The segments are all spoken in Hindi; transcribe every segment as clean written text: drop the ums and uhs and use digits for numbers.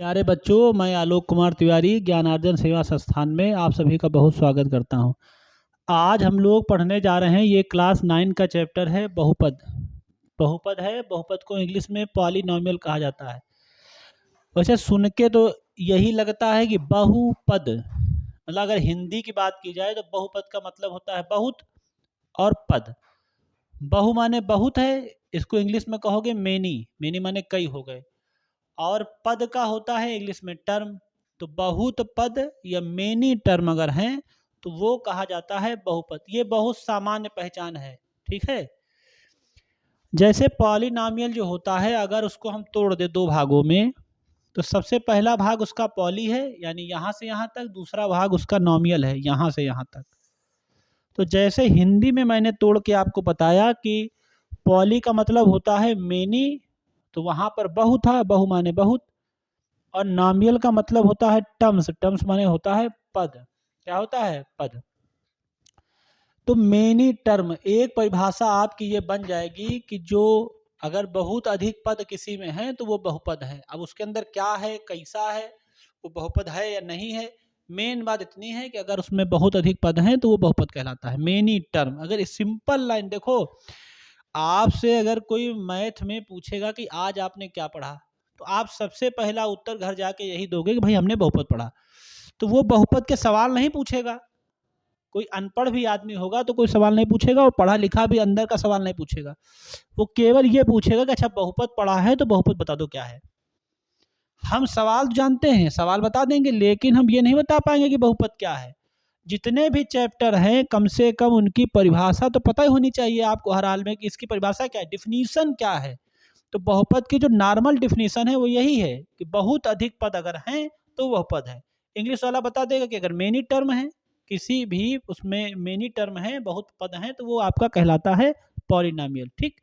प्यारे बच्चों, मैं आलोक कुमार तिवारी ज्ञानार्जन सेवा संस्थान में आप सभी का बहुत स्वागत करता हूं। आज हम लोग पढ़ने जा रहे हैं, ये क्लास 9 का चैप्टर है बहुपद। बहुपद है, बहुपद को इंग्लिश में पॉलिनोमियल कहा जाता है। वैसे सुन के तो यही लगता है कि बहुपद मतलब अगर हिंदी की बात की जाए तो बहुपद का मतलब होता है बहुत और पद। बहु माने बहुत है, इसको इंग्लिश में कहोगे मेनी। मेनी माने कई हो गए। और पद का होता है इंग्लिश में टर्म। तो बहुत पद या मेनी टर्म अगर हैं तो वो कहा जाता है बहुपद। ये बहुत सामान्य पहचान है, ठीक है। जैसे पॉलिनॉमियल जो होता है, अगर उसको हम तोड़ दे दो भागों में, तो सबसे पहला भाग उसका पॉली है, यानी यहाँ से यहाँ तक। दूसरा भाग उसका नॉमियल है, यहाँ से यहाँ तक। तो जैसे हिंदी में मैंने तोड़ के आपको बताया कि पॉली का मतलब होता है मेनी, तो वहाँ पर बहु था, बहु माने बहुत। और नॉमियल का मतलब होता है टर्म्स। टर्म्स माने होता है पद। क्या होता है? पद। तो मेनी टर्म, एक परिभाषा आपकी ये बन जाएगी कि जो अगर बहुत अधिक पद किसी में है तो वो बहुपद है। अब उसके अंदर क्या है, कैसा है, वो बहुपद है या नहीं है, मेन बात इतनी है कि अगर उसमें बहुत अधिक पद हैं तो वो बहुपद कहलाता है। मेनी टर्म, अगर सिंपल लाइन देखो, आपसे अगर कोई मैथ में पूछेगा कि आज आपने क्या पढ़ा, तो आप सबसे पहला उत्तर घर जाके यही दोगे कि भाई हमने बहुपद पढ़ा। तो वो बहुपद के सवाल नहीं पूछेगा। कोई अनपढ़ भी आदमी होगा तो कोई सवाल नहीं पूछेगा, और पढ़ा लिखा भी अंदर का सवाल नहीं पूछेगा। वो केवल ये पूछेगा कि अच्छा बहुपद पढ़ा है तो बहुपद बता दो क्या है। हम सवाल जानते हैं, सवाल बता देंगे, लेकिन हम ये नहीं बता पाएंगे कि बहुपद क्या है। जितने भी चैप्टर हैं, कम से कम उनकी परिभाषा तो पता ही होनी चाहिए आपको हर हाल में कि इसकी परिभाषा क्या है, डिफिनीशन क्या है। तो बहुपद की जो नॉर्मल डिफिनीशन है वो यही है कि बहुत अधिक पद अगर हैं तो वह पद है। इंग्लिश वाला बता देगा कि अगर मेनी टर्म है, किसी भी उसमें मेनी टर्म है, बहुत पद हैं, तो वो आपका कहलाता है पॉलिनोमियल। ठीक।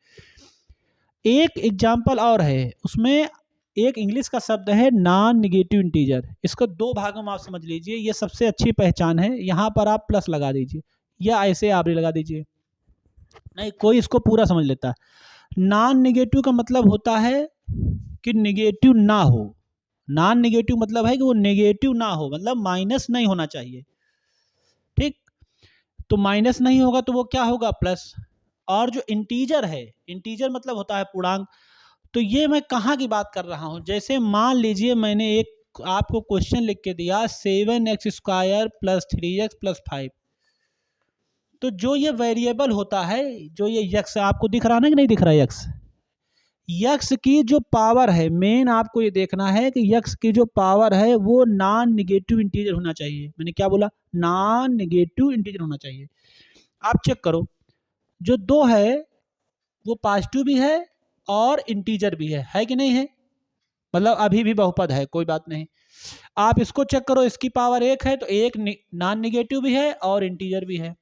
एक एग्जाम्पल और है उसमें। एक इंग्लिश का शब्द है नॉन निगेटिव इंटीजर। इसको दो भागों में आप समझ लीजिए, ये सबसे अच्छी पहचान है। यहाँ पर आप प्लस लगा दीजिए या ऐसे आबरी लगा दीजिए, नहीं कोई इसको पूरा समझ लेता है। नॉन निगेटिव का मतलब होता है कि निगेटिव ना हो। नॉन निगेटिव मतलब है कि वो नेगेटिव ना हो, मतलब माइनस नहीं होना चाहिए। ठीक। तो माइनस नहीं होगा तो वो क्या होगा? प्लस। और जो इंटीजर है, इंटीजर मतलब होता है पूर्णांक। तो ये मैं कहाँ की बात कर रहा हूँ, जैसे मान लीजिए मैंने एक आपको क्वेश्चन लिख के दिया 7x² + 3x + 5। तो जो ये वेरिएबल होता है, जो ये यक्स आपको दिख रहा है ना कि नहीं दिख रहा है, यक्स, यक्स की जो पावर है, मेन आपको ये देखना है कि यक्स की जो पावर है वो नॉन निगेटिव इंटीजर होना चाहिए। मैंने क्या बोला? नॉन निगेटिव इंटीजर होना चाहिए। आप चेक करो, जो दो है वो पॉजिटिव भी है और इंटीजर भी है कि नहीं है? मतलब अभी भी बहुपद है, कोई बात नहीं। आप इसको चेक करो, इसकी पावर एक है तो एक नॉन निगेटिव भी है और इंटीजर भी है।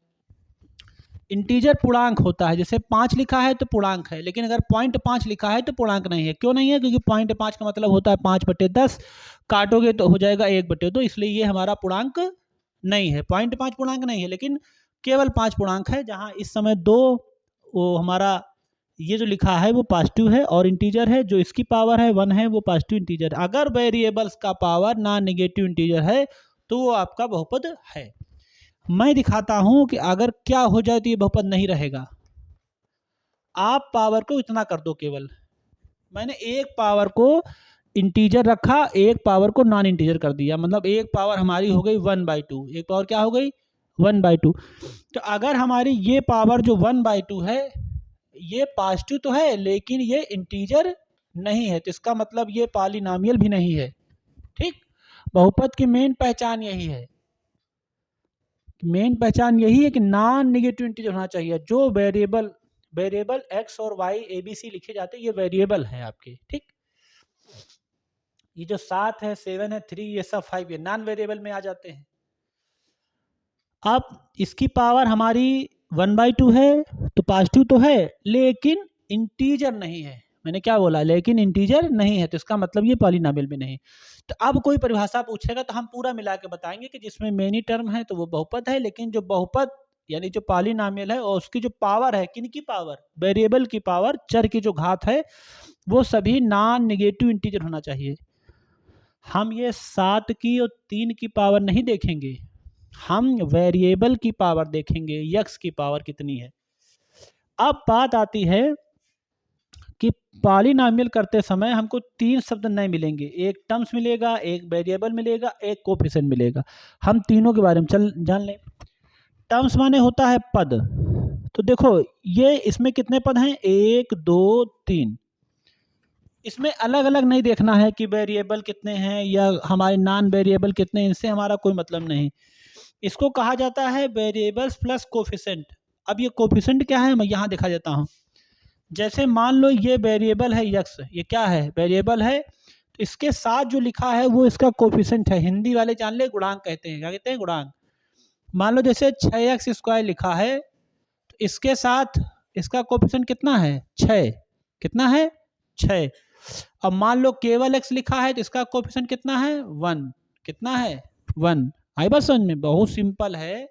इंटीजर पूर्णांक होता है, जैसे 5 लिखा है तो पूर्णांक है, लेकिन अगर 0.5 लिखा है तो पूर्णांक नहीं है। क्यों नहीं है? क्योंकि 0.5 का मतलब होता है 5/10, काटोगे तो हो जाएगा 1/2, इसलिए ये हमारा पूर्णांक नहीं है। 0.5 पूर्णांक नहीं है, लेकिन केवल 5 पूर्णांक है, जहाँ इस समय दो, वो हमारा ये जो लिखा है वो पॉजिटिव है और इंटीजर है। जो इसकी पावर है 1 है, वो पॉजिटिव इंटीजर। अगर वेरिएबल्स का पावर नॉन नेगेटिव इंटीजर है तो वो आपका बहुपद है। मैं दिखाता हूं कि अगर क्या हो जाए तो ये बहुपद नहीं रहेगा। आप पावर को इतना कर दो, केवल मैंने एक पावर को इंटीजर रखा, एक पावर को नॉन इंटीजर कर दिया, मतलब एक पावर हमारी हो गई 1/2। एक पावर क्या हो गई? 1/2। तो अगर हमारी ये पावर जो 1/2 है, ये पॉजिटिव तो है लेकिन ये इंटीजर नहीं है, तो इसका मतलब ये पॉलिनॉमियल भी नहीं है। ठीक। बहुपद की मेन पहचान यही है, मेन पहचान यही है कि नॉन नेगेटिव इंटीजर होना चाहिए। जो वेरिएबल एक्स और वाई ABC लिखे जाते हैं, ये वेरिएबल है आपके। ठीक। ये जो 7 है, 7 है, 3, ये सब 5, ये नॉन वेरिएबल में आ जाते हैं। अब इसकी पावर हमारी 1/2 है, तो पॉजिटिव तो है लेकिन इंटीजर नहीं है। मैंने क्या बोला? लेकिन इंटीजर नहीं है, तो इसका मतलब ये पॉलिनॉमियल भी नहीं। तो अब कोई परिभाषा पूछेगा तो हम पूरा मिला के बताएंगे कि जिसमें मेनी टर्म है तो वो बहुपद है, लेकिन जो बहुपद यानी जो पॉलिनॉमियल है और उसकी जो पावर है, किनकी पावर? वेरिएबल की पावर, चर की जो घात है, वो सभी नॉन नेगेटिव इंटीजर होना चाहिए। हम ये 7 की और 3 की पावर नहीं देखेंगे, हम वेरिएबल की पावर देखेंगे, यक्स की पावर कितनी है। अब बात आती है कि पॉलिनॉमियल करते समय हमको 3 शब्द नहीं मिलेंगे, एक टर्म्स मिलेगा, एक वेरिएबल मिलेगा, एक कोफिशिएंट मिलेगा। हम तीनों के बारे में जान लें। टर्म्स माने होता है पद। तो देखो ये इसमें कितने पद हैं, 1 2 3। इसमें अलग अलग नहीं देखना है कि वेरिएबल कितने हैं या हमारे नॉन वेरिएबल कितने हैं, इनसे हमारा कोई मतलब नहीं। इसको कहा जाता है वेरिएबल्स प्लस कोफिशिएंट। अब ये कोफिशिएंट क्या है मैं यहाँ दिखा देता हूँ। जैसे मान लो ये वेरिएबल है यक्स, ये क्या है, वेरिएबल है, तो इसके साथ जो लिखा है वो इसका कोफिशिएंट है। हिंदी वाले जान ले, गुणांक कहते हैं। क्या कहते हैं, गुणांक। मान लो जैसे 6x² लिखा है, तो इसके साथ इसका कोफिशिएंट कितना है, 6। कितना है, 6। अब मान लो केवल x लिखा है तो इसका कोफिशिएंट कितना है, 1। कितना है, 1। आई बात समझ में, बहुत सिंपल है।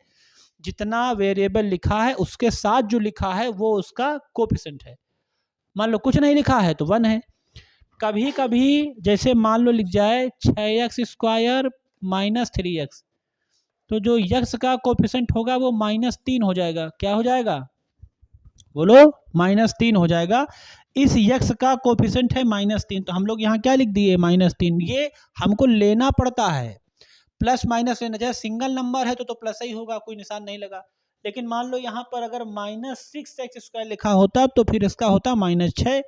जितना वेरिएबल लिखा है उसके साथ जो लिखा है वो उसका कोफिशिएंट है। मान लो कुछ नहीं लिखा है तो 1 है। कभी कभी जैसे मान लो लिख जाए 6x² माइनस 3x, तो जो यक्स का कोफिशिएंट होगा वो -3 हो जाएगा। क्या हो जाएगा, बोलो, -3 हो जाएगा। इस यक्स का कोफिशिएंट है -3, तो हम लोग यहाँ क्या लिख दिए, -3। ये हमको लेना पड़ता है, प्लस माइनस लेना। जैसे सिंगल नंबर है तो प्लस ही होगा, कोई निशान नहीं लगा। लेकिन मान लो यहाँ पर अगर -6x² लिखा होता तो फिर इसका होता -6।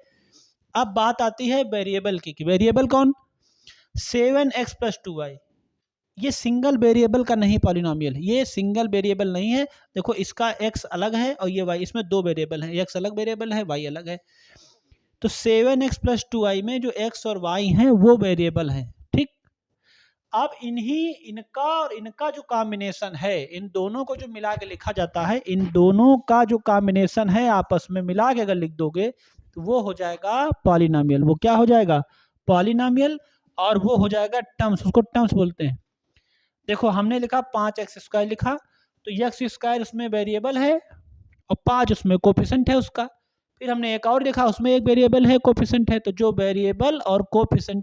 अब बात आती है वेरिएबल की, वेरिएबल कौन, 7x + 2y। ये सिंगल वेरिएबल का नहीं पॉलिनॉमियल, ये सिंगल वेरिएबल नहीं है। देखो इसका x अलग है और ये y, इसमें 2 वेरिएबल हैं, x अलग वेरिएबल है, y अलग है। तो 7x + 2y में जो x और y हैं वो वेरिएबल हैं, ठीक। अब इनका और इनका जो कॉम्बिनेशन है, इन दोनों को जो मिला के लिखा जाता है, इन दोनों का जो कॉम्बिनेशन है आपस में मिला के अगर लिख दोगे तो वो हो जाएगा पॉलिनॉमियल। वो क्या हो जाएगा, पॉलिनॉमियल। और वो हो जाएगा टर्म्स, उसको टर्म्स बोलते हैं। देखो हमने लिखा 5x² लिखा, तो x² उसमें वेरिएबल है और 5 उसमें कोफिशिएंट है उसका। फिर हमने एक और लिखा, उसमें एक वेरिएबल है, कोफिशिएंट है। तो जो वेरिएबल और कोफिशिएंट